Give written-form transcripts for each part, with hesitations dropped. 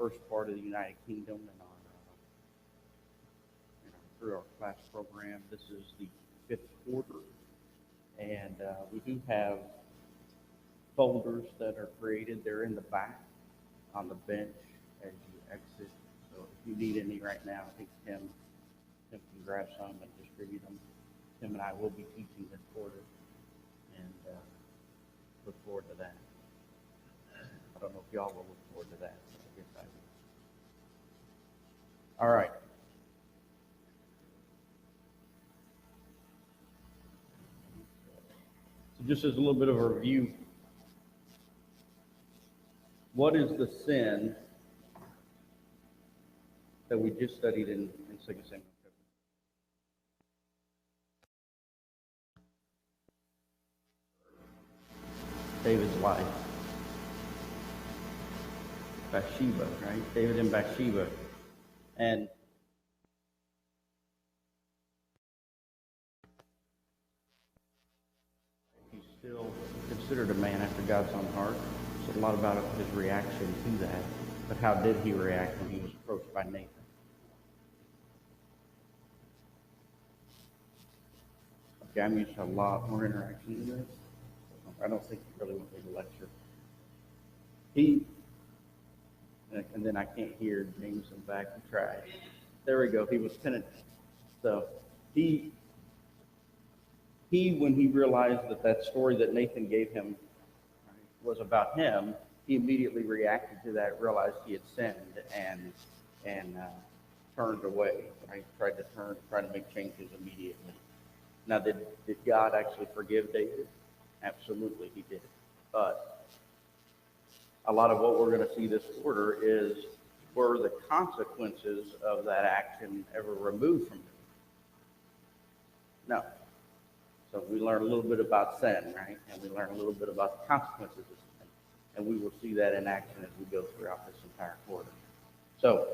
first part of the United Kingdom through our class program. This is the fifth quarter, and we do have folders that are created. They're in the back on the bench as you exit. So if you need any right now, I think Tim can grab some and distribute them. Tim and I will be teaching this quarter, and look forward to that. I don't know if y'all will look forward to that. I guess I will. All right. So just as a little bit of a review, what is the sin that we just studied in 2 Samuel? David's wife, Bathsheba, right? David and Bathsheba. And he's still considered a man after God's own heart. So a lot about his reaction to that. But how did he react when he was approached by Nathan? Okay, I'm used to a lot more interaction than this. I don't think he really wants me to lecture. And then I can't hear James in the back to try. There we go. He was penitent. So he when he realized that story that Nathan gave him was about him, he immediately reacted to that, realized he had sinned, and turned away. Right? Tried to make changes immediately. Now, did God actually forgive David? Absolutely, he did. But a lot of what we're going to see this quarter is, were the consequences of that action ever removed from him? No. So we learn a little bit about sin, right? And we learn a little bit about the consequences of sin. And we will see that in action as we go throughout this entire quarter. So,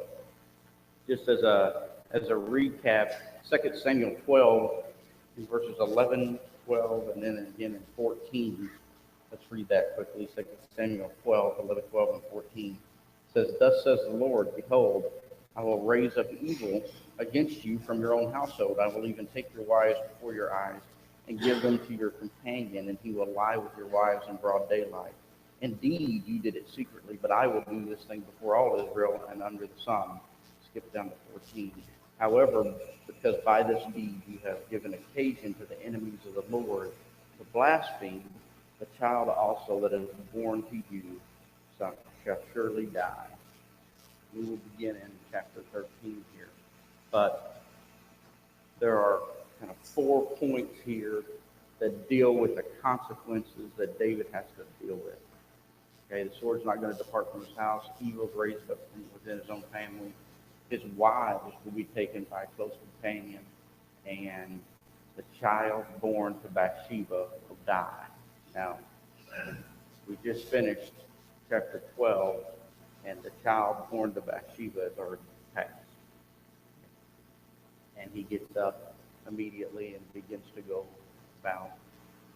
just as a recap, 2 Samuel 12, in verses 11, 12, and then again in 14. Let's read that quickly. 2 Samuel 12, 11, 12, and 14. It says, "Thus says the Lord, behold, I will raise up evil against you from your own household. I will even take your wives before your eyes and give them to your companion, and he will lie with your wives in broad daylight. Indeed, you did it secretly, but I will do this thing before all Israel and under the sun." Skip down to 14. "However, because by this deed you have given occasion to the enemies of the Lord to blaspheme, the child also that is born to you shall surely die." We will begin in chapter 13 here. But there are kind of 4 points here that deal with the consequences that David has to deal with. Okay, the sword's not going to depart from his house. Evil's raised up from within his own family. His wives will be taken by a close companion, and the child born to Bathsheba will die. Now, we just finished chapter 12, and the child born to Bathsheba is already passed. And he gets up immediately and begins to go about,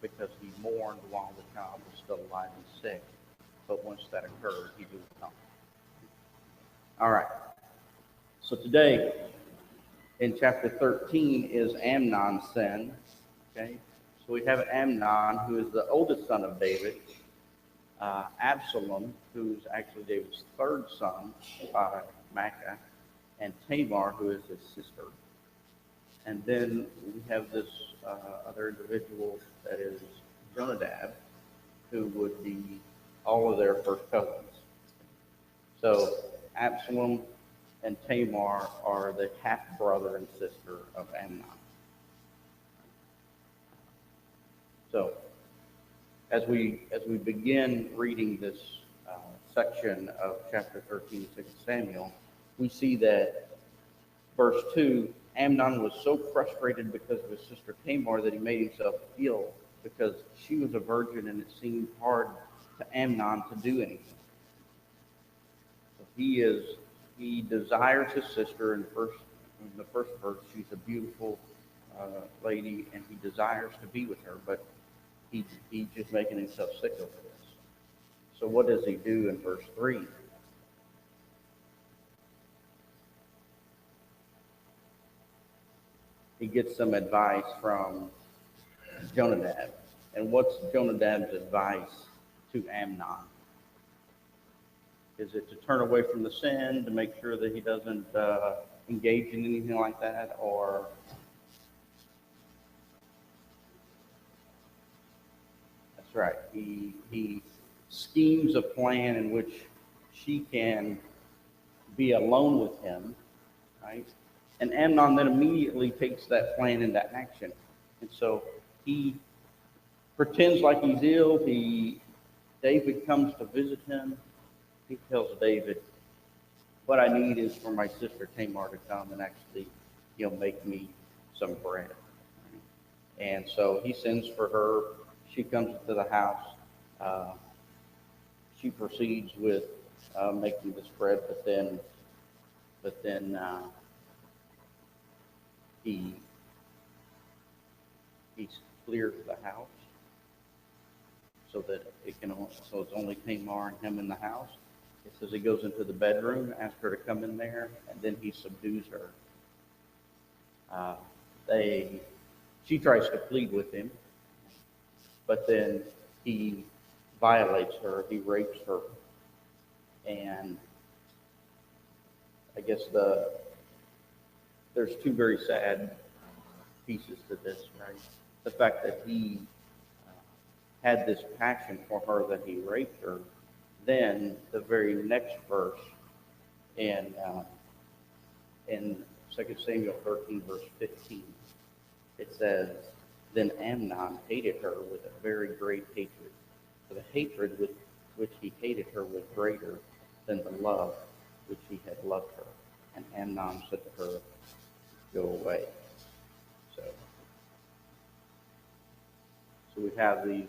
because he mourned while the child was still alive and sick. But once that occurred, he moved on. All right. So today, in chapter 13, is Amnon's sin. Okay? So we have Amnon, who is the oldest son of David. Absalom, who's actually David's third son by Maacah. And Tamar, who is his sister. And then we have this other individual that is Jonadab, who would be all of their first cousins. So Absalom and Tamar are the half-brother and sister of Amnon. So, as we begin reading this section of chapter 13 of 2 Samuel, we see that verse 2, Amnon was so frustrated because of his sister Tamar that he made himself ill, because she was a virgin and it seemed hard to Amnon to do anything. So he desires his sister. In the first verse, she's a beautiful lady, and he desires to be with her, but he's just making himself sick over this. So what does he do in verse 3? he gets some advice from Jonadab. And what's Jonadab's advice to Amnon? Is it to turn away from the sin, to make sure that he doesn't engage in anything like that, or that's right. He schemes a plan in which she can be alone with him, right? And Amnon then immediately takes that plan into action. And so he pretends like he's ill. David comes to visit him. He tells David, what I need is for my sister Tamar to come and actually, make me some bread. And so he sends for her. She comes to the house. She proceeds with making this bread, but then he clears the house so that so it's only Tamar and him in the house. It says he goes into the bedroom, asks her to come in there, and then he subdues her. She tries to plead with him, but then he violates her, he rapes her, and I guess there's two very sad pieces to this, right? The fact that he had this passion for her that he raped her. Then the very next verse in 2 Samuel 13, verse 15, it says, then Amnon hated her with a very great hatred. For the hatred with which he hated her was greater than the love which he had loved her. And Amnon said to her, go away. So we have these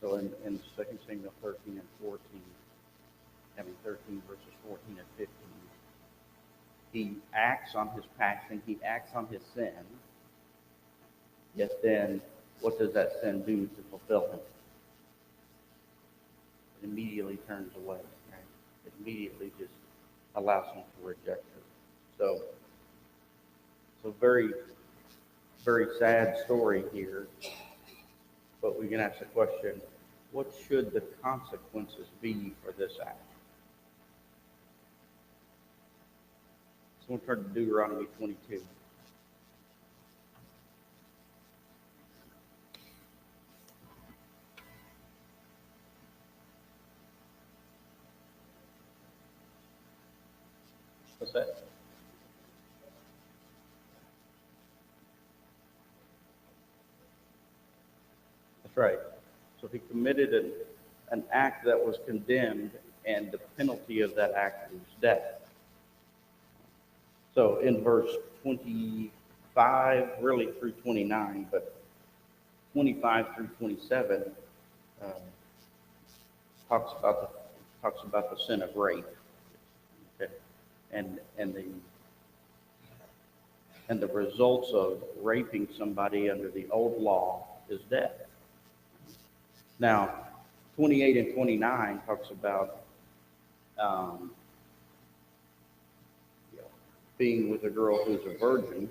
so in 2 Samuel 13 and 14, 13 verses 14 and 15, he acts on his passion, he acts on his sin, yet then what does that sin do to fulfill him? It immediately turns away, right? It immediately just allows him to reject her. So very, very sad story here, but we can ask the question, what should the consequences be for this act? So we'll turn to Deuteronomy 22. What's that? That's right. So he committed an act that was condemned, and the penalty of that act was death. So in verse 25, really through 29, but 25 through 27 talks about the sin of rape, okay? and the results of raping somebody under the old law is death. Now, 28 and 29 talks about being with a girl who's a virgin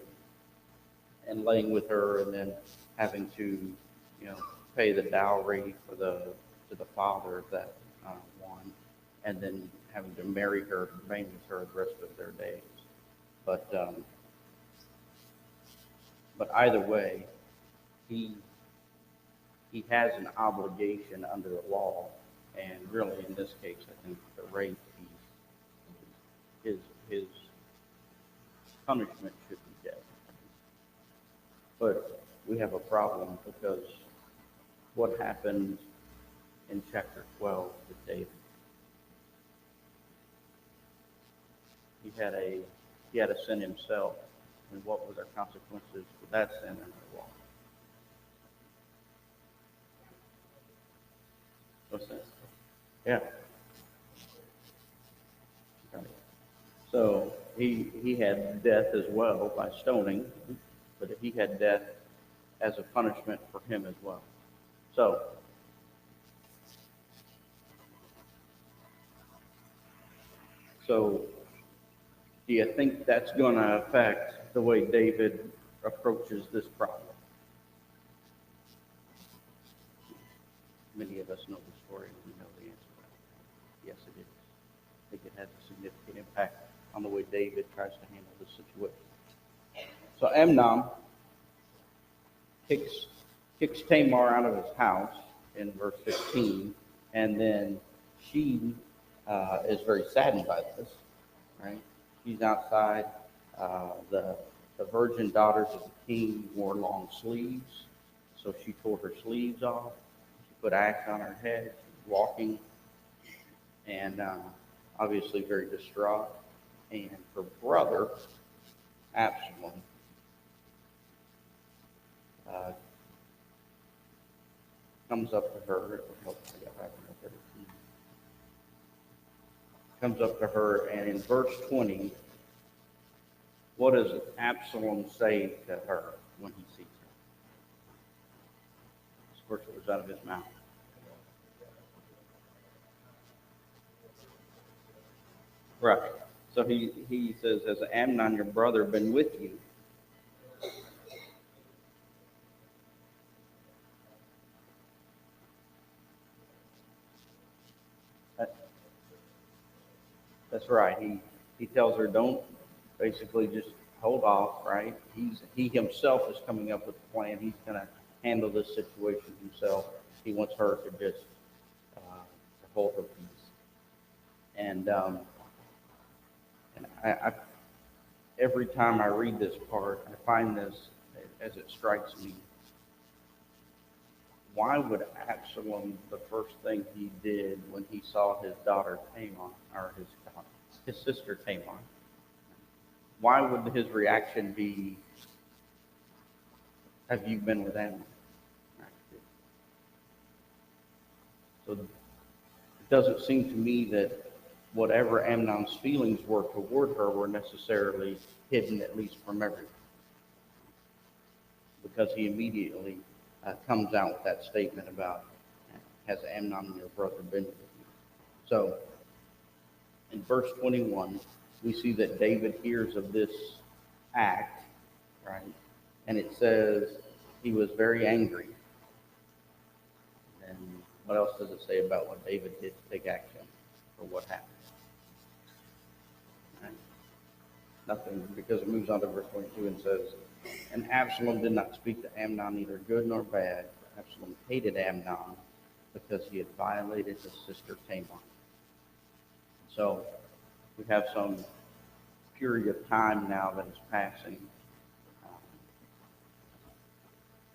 and laying with her, and then having to, pay the dowry to the father of that one, and then having to marry her, remain with her the rest of their days. But either way, he has an obligation under the law, and really in this case, I think the rape piece, his punishment should be death. But we have a problem, because what happened in chapter 12 with David? He had a sin himself, and what were the consequences for that sin under the law? What's that? Yeah. Right. So he had death as well by stoning, but he had death as a punishment for him as well. So So do you think that's going to affect the way David approaches this problem? Many of us know the story and we know the answer. Yes, it is. I think it has a significant impact on the way David tries to handle this situation. So Amnon kicks Tamar out of his house in verse 15, and then she is very saddened by this, right? She's outside. The virgin daughters of the king wore long sleeves, so she tore her sleeves off. She put axe on her head, walking, and obviously very distraught. And her brother, Absalom, comes up to her. Comes up to her, and in verse 20, what does Absalom say to her when he sees her? This first words out of his mouth. Right. So he says, "Has Amnon your brother been with you?" That's right. He tells her, don't basically just hold off, right? He himself is coming up with a plan. He's going to handle this situation himself. He wants her to just to hold her peace. And I every time I read this part, I find this as it strikes me. Why would Absalom, the first thing he did when he saw his daughter Tamar, or his sister Tamar, why would his reaction be, "Have you been with Amnon?" So it doesn't seem to me that whatever Amnon's feelings were toward her were necessarily hidden, at least from everyone, because he immediately comes out with that statement about, "Has Amnon your brother been with you?" So in verse 21, we see that David hears of this act, right? And it says he was very angry. And what else does it say about what David did to take action, or what happened? Right? Nothing, because it moves on to verse 22 and says, "And Absalom did not speak to Amnon either good nor bad. Absalom hated Amnon because he had violated his sister Tamar." So we have some period of time now that is passing.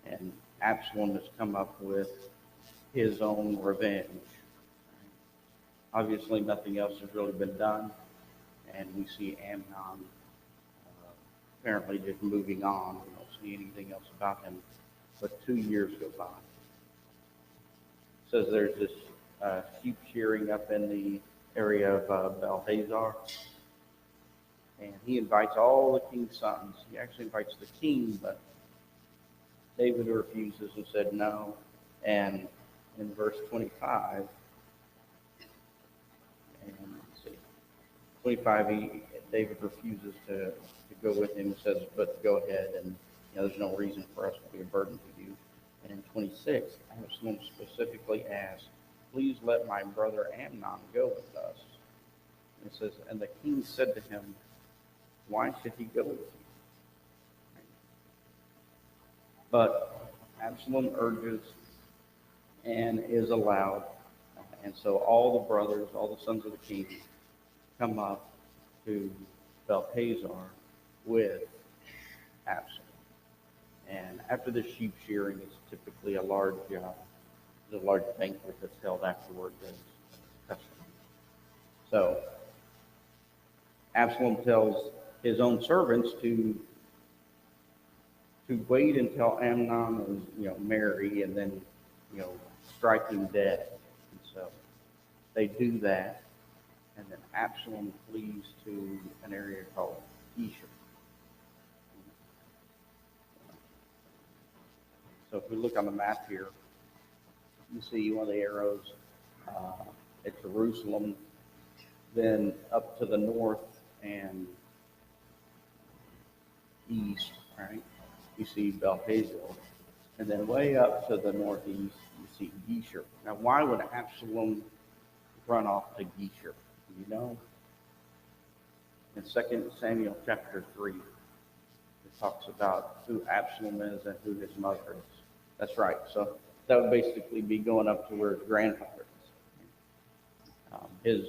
And Absalom has come up with his own revenge. Obviously, nothing else has really been done. And we see Amnon apparently just moving on. We don't see anything else about him. But 2 years go by. It says there's this sheep shearing up in the area of Bel-Hazar. And he invites all the king's sons. He actually invites the king, but David refuses and said no. And in verse 25, and let's see, 25, David refuses to go with him and says, "But go ahead, and there's no reason for us to be a burden to you." And in 26, Absalom specifically asks, "Please let my brother Amnon go with us." And it says, "And the king said to him, 'Why should he go with you?'" But Absalom urges and is allowed. And so all the brothers, all the sons of the king, come up to Bel-Hazar with Absalom. And after the sheep shearing, it's typically a large banquet that's held afterward as custom. So Absalom tells his own servants to wait until Amnon is merry, and then strike him dead. And so they do that, and then Absalom flees to an area called Geshur. So if we look on the map here, you see one of the arrows at Jerusalem. Then up to the north and east, right, you see Bel-Hazor. And then way up to the northeast, you see Geshur. Now, why would Absalom run off to Geshur? You know, in 2 Samuel chapter 3, it talks about who Absalom is and who his mother is. That's right. So that would basically be going up to where his grandfather is.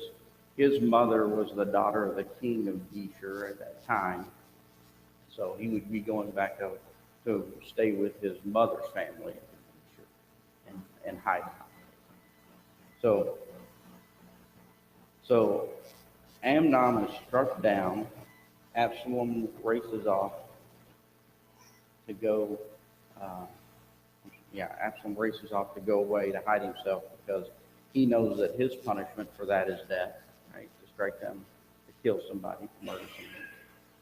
His mother was the daughter of the king of Geshur at that time. So he would be going back up to stay with his mother's family and hide out. So Amnon is struck down. Absalom races off to go. Absalom races off to go away to hide himself because he knows that his punishment for that is death, right? To strike them, to kill somebody, to murder somebody.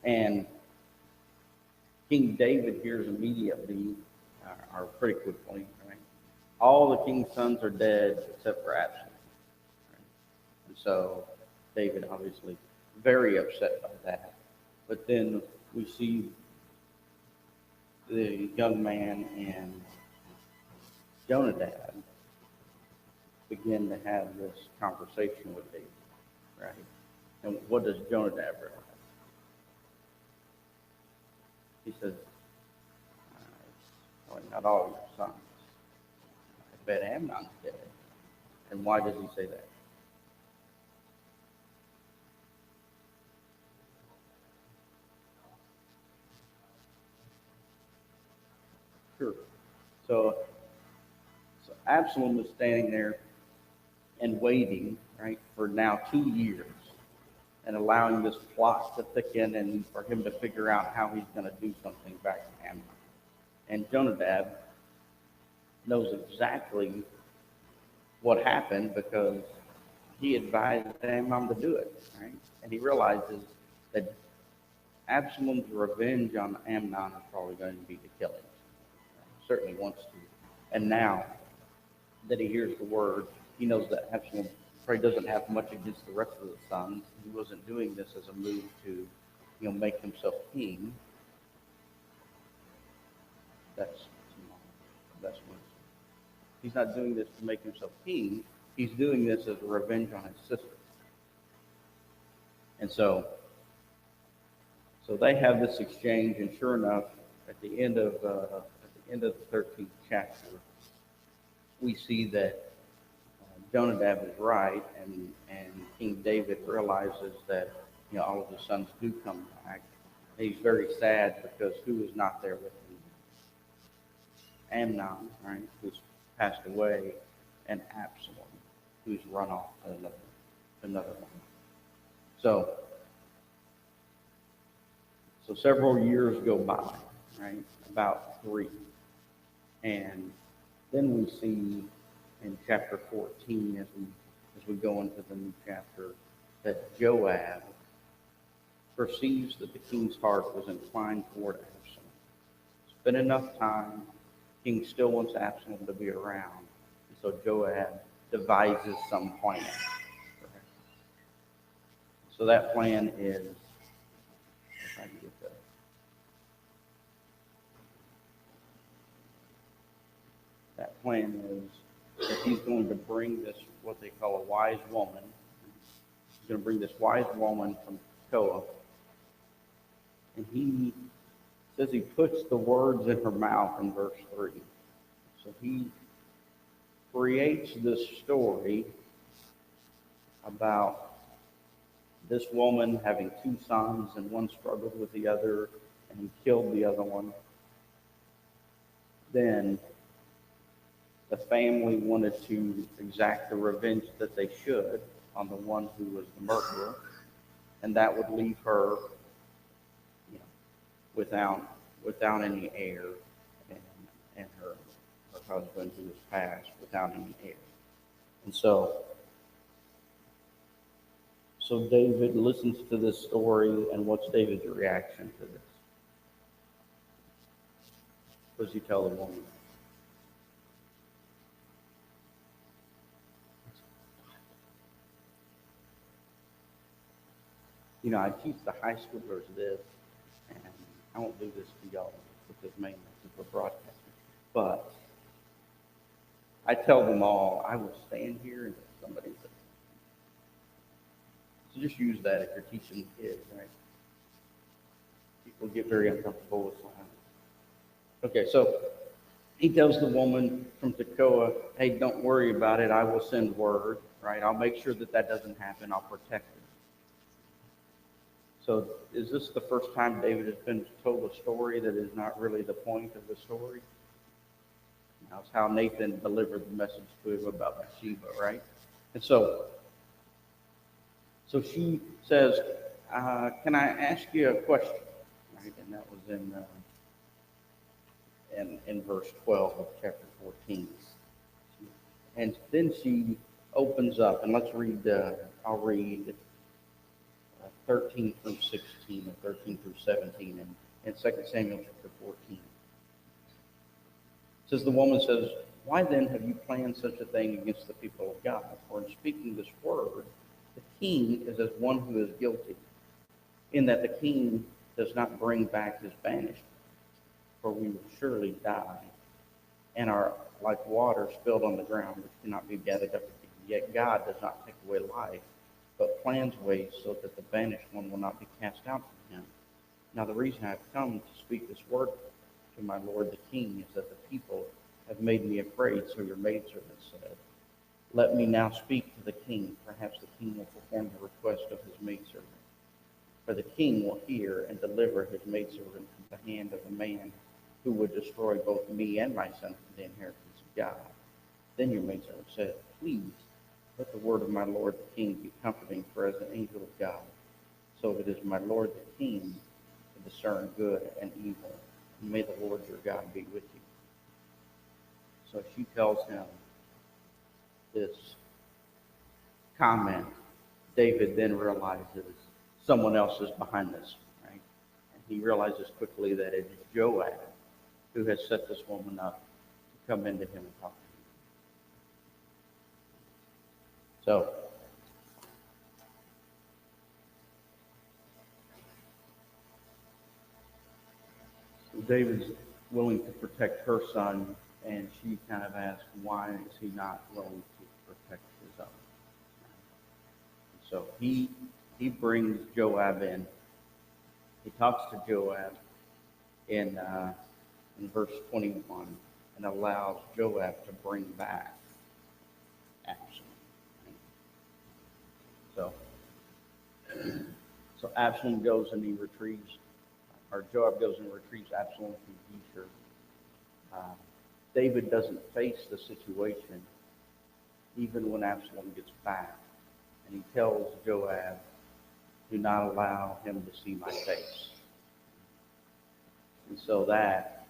And King David hears immediately, or pretty quickly, right? All the king's sons are dead except for Absalom. Right? And so David obviously very upset by that. But then we see the young man and Jonadab begin to have this conversation with David, right? And what does Jonadab realize? He says, probably not all your sons. I bet Amnon's dead. And why does he say that? Sure. So Absalom is standing there and waiting, right, for now 2 years and allowing this plot to thicken and for him to figure out how he's going to do something back to Amnon. And Jonadab knows exactly what happened because he advised Amnon to do it, right? And he realizes that Absalom's revenge on Amnon is probably going to be to kill him. Certainly wants to. And now that he hears the word, he knows that Absalom probably doesn't have much against the rest of the sons. He wasn't doing this as a move to, make himself king. That's what he's not doing this to make himself king. He's doing this as a revenge on his sister. And so they have this exchange, and sure enough, at the end of the 13th chapter, we see that Jonadab is right, and King David realizes that all of his sons do come back. He's very sad because who is not there with him? Amnon, right, who's passed away, and Absalom, who's run off to another one. So several years go by, right? About 3. And then we see in chapter 14, as we go into the new chapter, that Joab perceives that the king's heart was inclined toward Absalom. It's been enough time. The king still wants Absalom to be around. And so Joab devises some plan. So that plan is, if I can get that. That plan is that he's going to bring this, what they call a wise woman. He's going to bring this wise woman from Tekoa. And he says he puts the words in her mouth in verse 3. So he creates this story about this woman having 2 sons, and one struggled with the other, and he killed the other one. Then the family wanted to exact the revenge that they should on the one who was the murderer, and that would leave her, without any heir, and her husband who was passed without any heir. And so David listens to this story, and what's David's reaction to this? What does he tell the woman? I teach the high schoolers this, and I won't do this to y'all because mainly it's for broadcasting. But I tell them all, I will stand here until somebody says. So just use that if you're teaching kids, right? People get very uncomfortable with silence. Okay, so he tells the woman from Tekoa, hey, don't worry about it. I will send word, right? I'll make sure that that doesn't happen. I'll protect her. So is this the first time David has been told a story that is not really the point of the story? That's how Nathan delivered the message to him about Bathsheba, right? And so she says, can I ask you a question? Right? And that was in verse 12 of chapter 14. And then she opens up, and let's read, I'll read 13 through 16 and 13 through 17 in 2 Samuel chapter 14. It says, the woman says, why then have you planned such a thing against the people of God? For in speaking this word, the king is as one who is guilty, in that the king does not bring back his banished, for we will surely die, and are like water spilled on the ground, which cannot be gathered up again. Yet God does not take away life, but plans ways so that the banished one will not be cast out from him. Now the reason I have come to speak this word to my lord the king is that the people have made me afraid, so your maidservant said, let me now speak to the king. Perhaps the king will perform the request of his maidservant. For the king will hear and deliver his maidservant from the hand of the man who would destroy both me and my son from the inheritance of God. Then your maidservant said, please, let the word of my lord the king be comforting, for as an angel of God, so it is my lord the king to discern good and evil. And may the Lord your God be with you. So she tells him this comment. David then realizes someone else is behind this, right? And he realizes quickly that it is Joab who has set this woman up to come into him and talk to him. So David's willing to protect her son, and she kind of asks, why is he not willing to protect his own? So he brings Joab in. He talks to Joab in verse 21 and allows Joab to bring back Absalom. So Absalom goes and he retrieves, or Joab goes and retrieves Absalom from Geshur. David doesn't face the situation even when Absalom gets back. And he tells Joab, do not allow him to see my face. And so that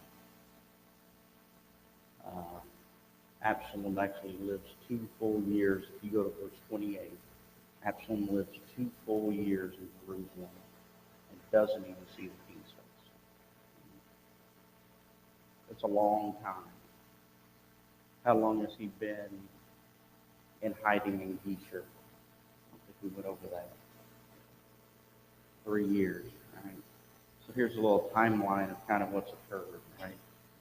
Absalom actually lives 2 full years. If you go to verse 28, Absalom lives 2 full years in Jerusalem and doesn't even see the king's face. It's a long time. How long has he been in hiding in Geshur? I think we went over that. 3 years, right? So here's a little timeline of kind of what's occurred, right?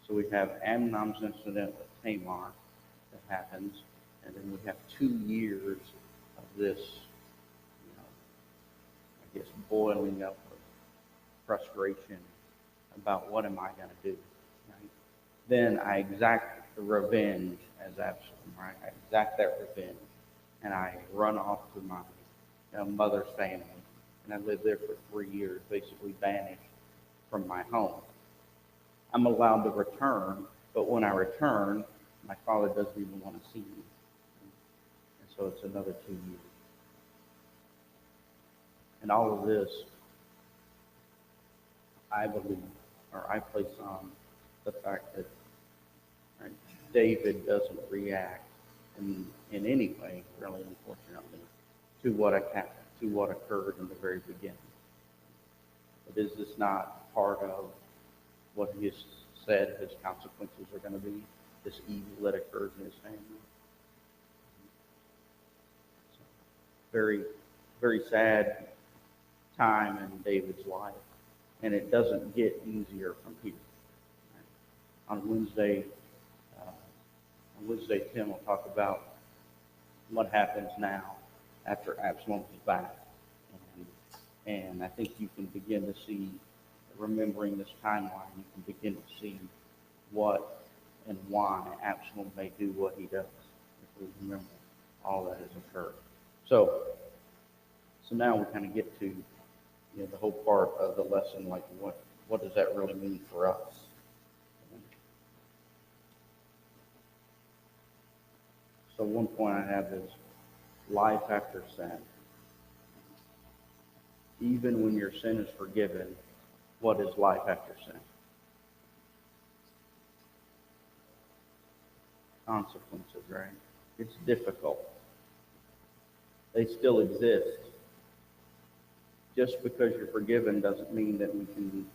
So we have Amnon's incident with Tamar that happens, and then we have 2 years of this, I guess, boiling up of frustration about what am I going to do, right? Then I exact the revenge as Absalom, right? I exact that revenge, and I run off to my mother's family, and I live there for 3 years, basically banished from my home. I'm allowed to return, but when I return, my father doesn't even want to see me. And so it's another 2 years. And all of this, I believe, or I place on the fact that, right, David doesn't react in any way, really, unfortunately, to what occurred in the very beginning. But is this not part of what he has said his consequences are going to be? This evil that occurs in his family? So, very, very sad time in David's life, and it doesn't get easier from here. On Wednesday, Tim will talk about what happens now after Absalom is back, and I think you can begin to see, remembering this timeline, you can begin to see what and why Absalom may do what he does, if we remember all that has occurred. So now we kind of get to the whole part of the lesson, like what does that really mean for us? So one point I have is life after sin. Even when your sin is forgiven, what is life after sin? Consequences, right? It's difficult. They still exist. Just because you're forgiven doesn't mean that we can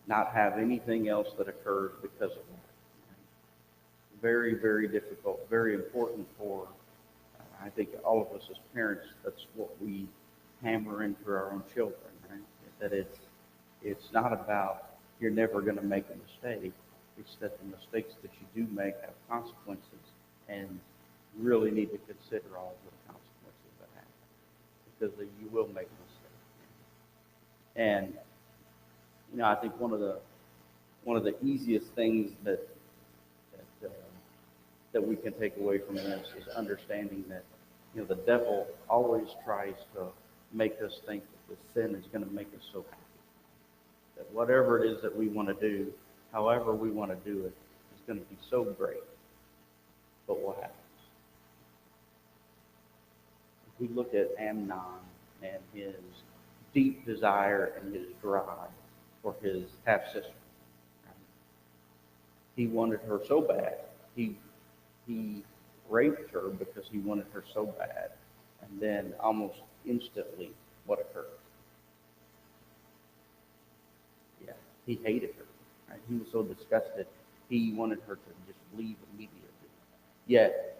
not have anything else that occurs because of that. Very, very difficult, very important for, I think, all of us as parents. That's what we hammer into our own children, right? That it's not about you're never going to make a mistake. It's that the mistakes that you do make have consequences, and you really need to consider all of the consequences that happen, because you will make mistakes. And I think one of the easiest things that we can take away from this is understanding that the devil always tries to make us think that the sin is going to make us so happy, that whatever it is that we want to do, however we want to do it, is going to be so great. But what happens? If we look at Amnon and his deep desire and his drive for his half-sister, he wanted her so bad. He raped her because he wanted her so bad. And then almost instantly, what occurred? Yeah, he hated her. Right? He was so disgusted, he wanted her to just leave immediately. Yet,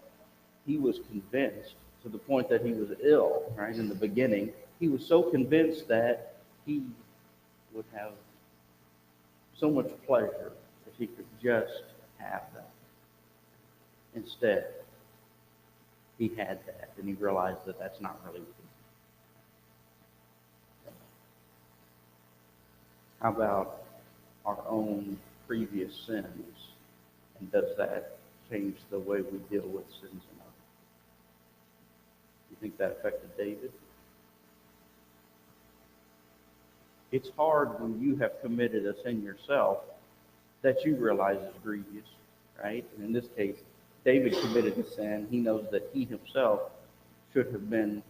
he was convinced, to the point that he was ill, right, in the beginning, he was so convinced that he would have so much pleasure if he could just have that. Instead, he had that, and he realized that that's not really what he wanted. How about our own previous sins, and does that change the way we deal with sins in others? You think that affected David? It's hard when you have committed a sin yourself that you realize is grievous, right? And in this case, David committed a sin. He knows that he himself should have been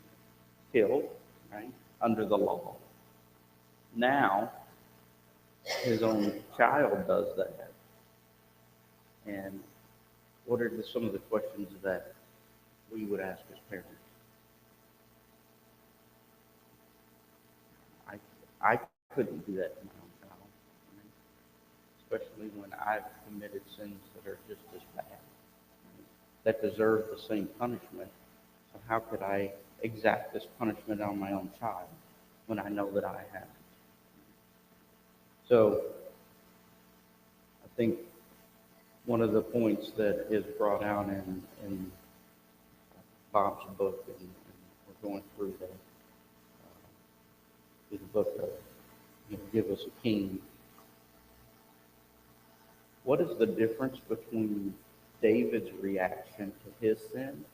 killed, right, under the law. Now, his own child does that. And what are some of the questions that we would ask as parents? I couldn't do that to my own child, right? Especially when I've committed sins that are just as bad, right, that deserve the same punishment. So how could I exact this punishment on my own child when I know that I haven't? So I think one of the points that is brought out in Bob's book, and we're going through the book of Give Us a King. What is the difference between David's reaction to his sin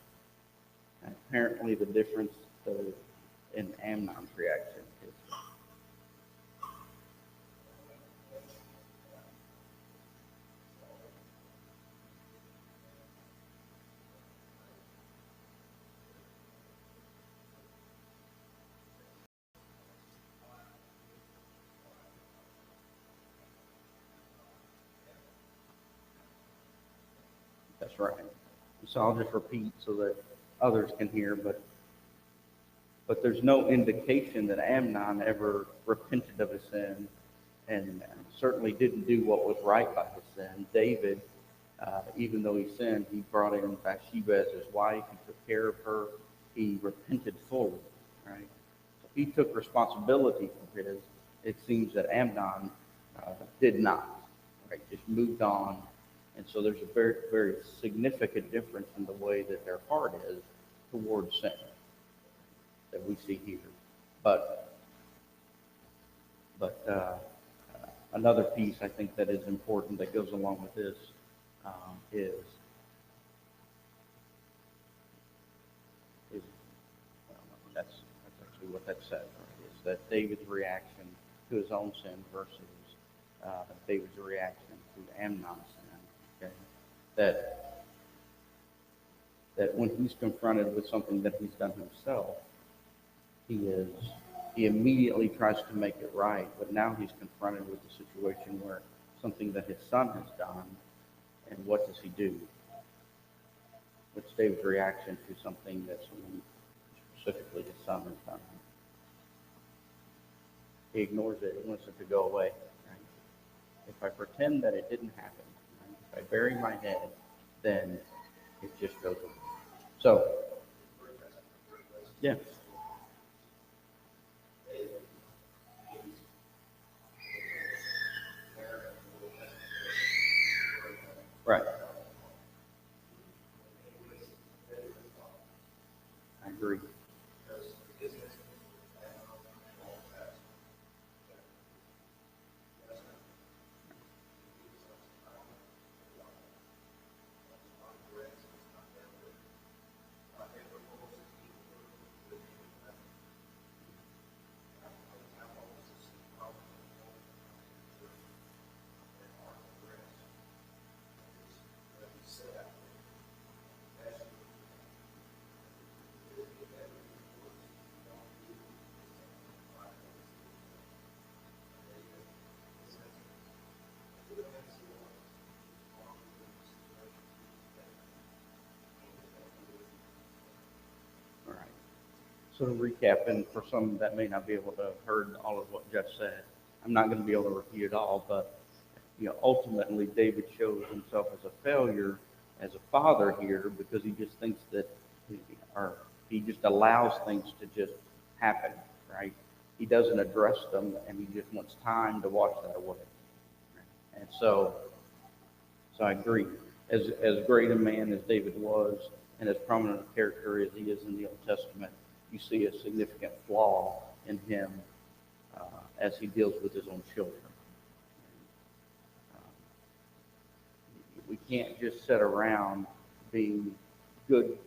and apparently the difference in Amnon's reaction to his sin? That's right. So I'll just repeat so that others can hear, but there's no indication that Amnon ever repented of his sin and certainly didn't do what was right by his sin. David, even though he sinned, he brought in Bathsheba as his wife. He took care of her. He repented fully, right? he took responsibility for his. It seems that Amnon did not, right? Just moved on. And so there's a very, very significant difference in the way that their heart is towards sin that we see here. But another piece I think that is important that goes along with this is that's actually what that says, right? Is that David's reaction to his own sin versus David's reaction to Amnon's sin. Okay, that when he's confronted with something that he's done himself, he immediately tries to make it right, but now he's confronted with a situation where something that his son has done, and what does he do? What's David's reaction to something that someone, specifically his son, has done? He ignores it. He wants it to go away. Right? If I pretend that it didn't happen, right? If I bury my head, then it just goes away. So, yeah. Right. I agree. All right. So to recap, and for some that may not be able to have heard all of what Jeff said, I'm not going to be able to repeat it all, but ultimately David shows himself as a failure as a father here because he just thinks that, he just allows things to just happen, right? He doesn't address them, and he just wants time to wash that away. And so I agree. As great a man as David was, and as prominent a character as he is in the Old Testament, you see a significant flaw in him as he deals with his own children. We can't just sit around being good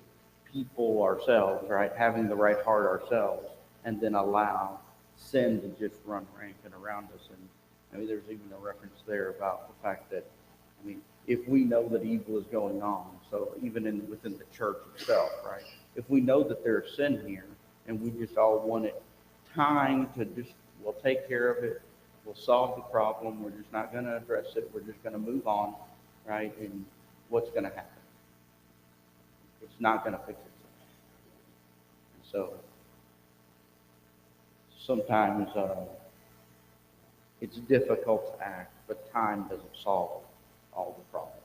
people ourselves, right? Having the right heart ourselves, and then allow sin to just run rampant around us. And I mean, there's even a reference there about the fact that, I mean, if we know that evil is going on, so even within the church itself, right? If we know that there's sin here, and we just all wanted time to just, we'll take care of it, we'll solve the problem, we're just not going to address it, we're just going to move on, right? And what's going to happen? It's not going to fix itself. And so sometimes it's difficult to act, but time doesn't solve all the problems.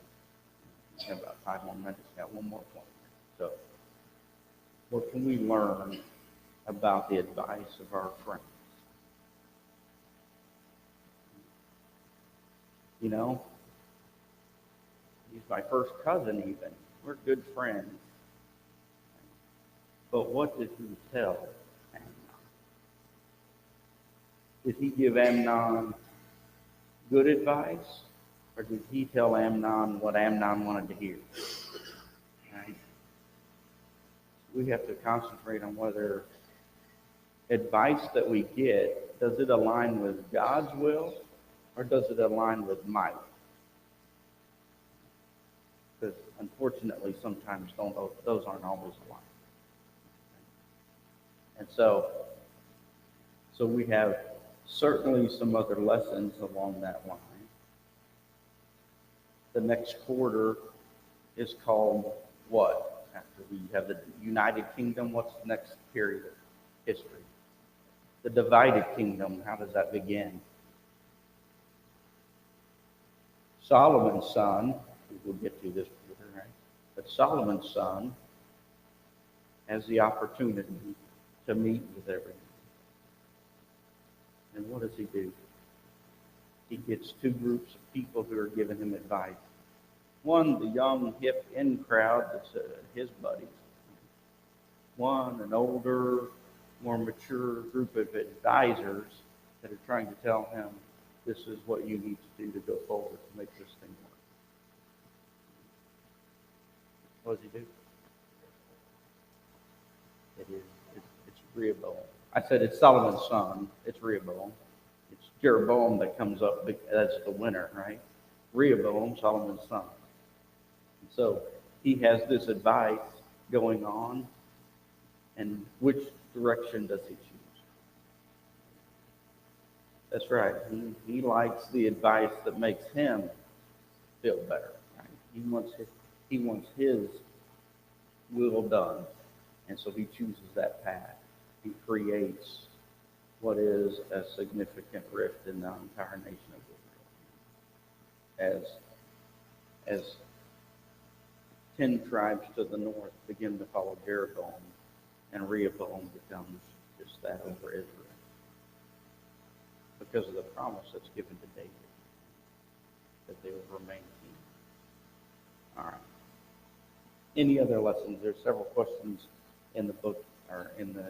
We have about 5 more minutes. Got one more point. So, what can we learn about the advice of our friends? He's my first cousin even. We're good friends. But what did he tell Amnon? Did he give Amnon good advice? Or did he tell Amnon what Amnon wanted to hear? Right? We have to concentrate on whether advice that we get, does it align with God's will or does it align with my will? Because unfortunately, sometimes those aren't always aligned. And so we have certainly some other lessons along that line. The next quarter is called what? After we have the United Kingdom, what's the next period of history? The divided kingdom, how does that begin? Solomon's son, we'll get to this quarter, right? But Solomon's son has the opportunity to meet with everyone. And what does he do? He gets two groups of people who are giving him advice. One, the young, hip in crowd that's his buddies. One, an older, more mature group of advisors that are trying to tell him this is what you need to do to go forward to make this thing work. What does he do? It's Rehoboam. I said it's Solomon's son. It's Rehoboam. It's Jeroboam that comes up as the winner, right? Rehoboam, Solomon's son. And so he has this advice going on, and which direction does he choose? That's right. He likes the advice that makes him feel better. Right? He wants his will done, and so he chooses that path. He creates what is a significant rift in the entire nation of Israel. As 10 tribes to the north begin to follow Jeroboam, and Rehoboam becomes just that over Israel because of the promise that's given to David that they will remain king. All right. Any other lessons? There's several questions in the book, or in the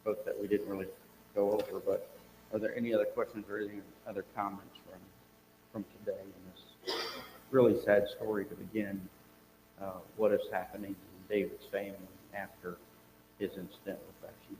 book that we didn't really go over, but are there any other questions or any other comments from today in this really sad story to begin what is happening in David's family after his incident with Bathsheba?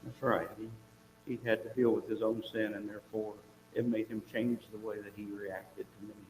That's right. He had to deal with his own sin, and therefore it made him change the way that he reacted to many things.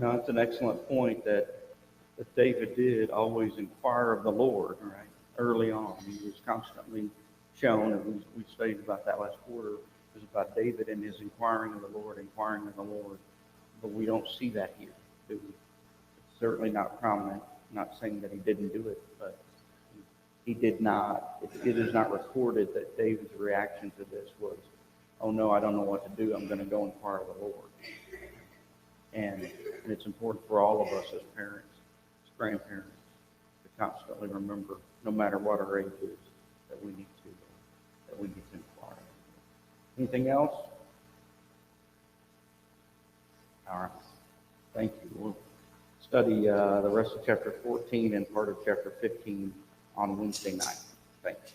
So, it's an excellent point that David did always inquire of the Lord, right? Early on, he was constantly shown, and we studied about that last quarter. It was about David and his inquiring of the Lord, but we don't see that here, do we? It's certainly not prominent. I'm not saying that he didn't do it, but he did not. It is not recorded that David's reaction to this was, "Oh no, I don't know what to do. I'm going to go inquire of the Lord." And it's important for all of us as parents, as grandparents, to constantly remember, no matter what our age is, that we need to inquire. Anything else? All right. Thank you. We'll study the rest of chapter 14 and part of chapter 15 on Wednesday night. Thanks.